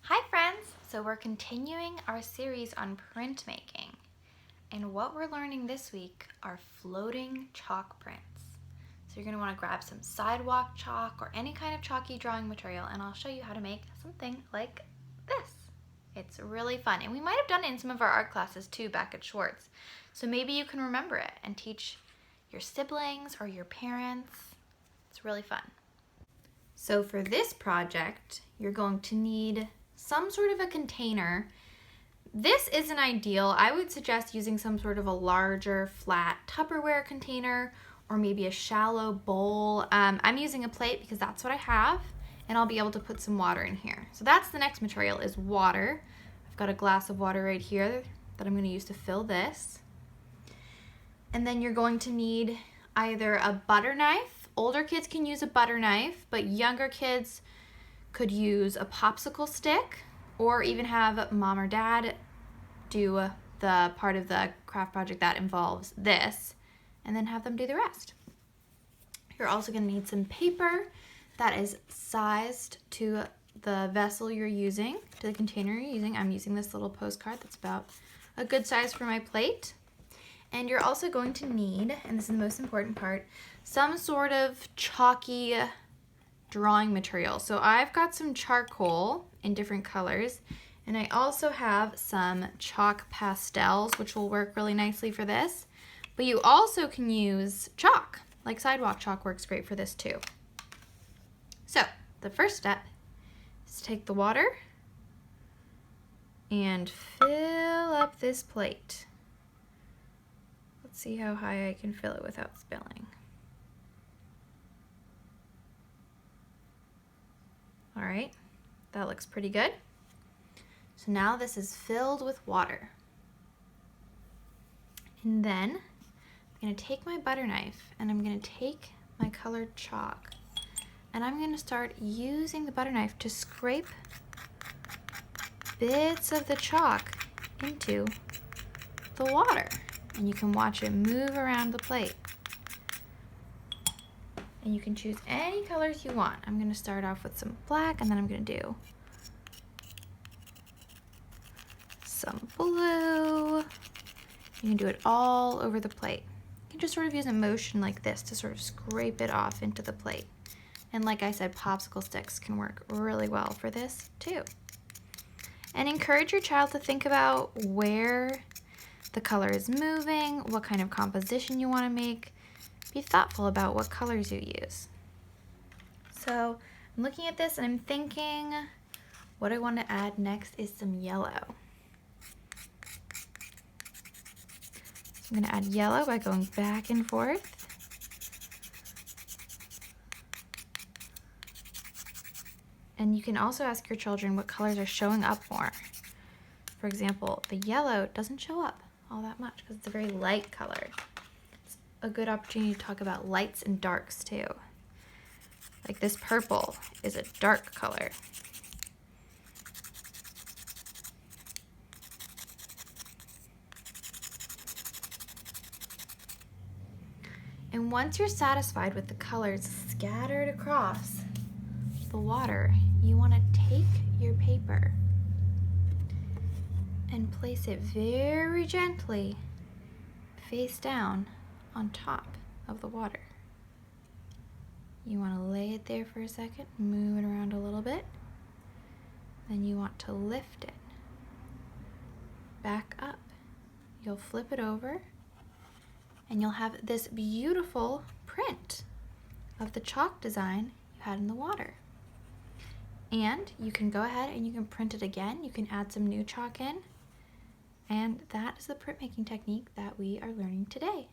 Hi friends! So we're continuing our series on printmaking, and what we're learning this week are floating chalk prints. So you're going to want to grab some sidewalk chalk or any kind of chalky drawing material, and I'll show you how to make something like this. It's really fun, and we might have done it in some of our art classes too back at Schwartz. So maybe you can remember it and teach your siblings or your parents. It's really fun. So for this project, you're going to need some sort of a container. This isn't ideal. I would suggest using some sort of a larger flat Tupperware container or maybe a shallow bowl. I'm using a plate because that's what I have, and I'll be able to put some water in here. So that's the next material, is water. I've got a glass of water right here that I'm going to use to fill this. And then you're going to need either a butter knife. Older kids can use a butter knife, but younger kids could use a popsicle stick, or even have mom or dad do the part of the craft project that involves this, and then have them do the rest. You're also going to need some paper that is sized to the vessel you're using, to the container you're using. I'm using this little postcard that's about a good size for my plate. And you're also going to need, and this is the most important part, some sort of chalky drawing material. So I've got some charcoal in different colors, and I also have some chalk pastels, which will work really nicely for this. But you also can use chalk, like sidewalk chalk works great for this too. So the first step is to take the water and fill up this plate. Let's see how high I can fill it without spilling. All right, that looks pretty good. So now this is filled with water. And then I'm gonna take my butter knife and I'm gonna take my colored chalk, and I'm gonna start using the butter knife to scrape bits of the chalk into the water. And you can watch it move around the plate. And you can choose any colors you want. I'm going to start off with some black, and then I'm going to do some blue. You can do it all over the plate. You can just sort of use a motion like this to sort of scrape it off into the plate. And like I said, popsicle sticks can work really well for this too. And encourage your child to think about where the color is moving, what kind of composition you want to make. Be thoughtful about what colors you use. So I'm looking at this and I'm thinking what I want to add next is some yellow. So I'm going to add yellow by going back and forth. And you can also ask your children what colors are showing up more. For example, the yellow doesn't show up all that much because it's a very light color. It's a good opportunity to talk about lights and darks too. Like this purple is a dark color. And once you're satisfied with the colors scattered across the water, you want to take your paper and place it very gently face down on top of the water. You want to lay it there for a second, move it around a little bit. Then you want to lift it back up. You'll flip it over and you'll have this beautiful print of the chalk design you had in the water. And you can go ahead and you can print it again. You can add some new chalk in. And that is the printmaking technique that we are learning today.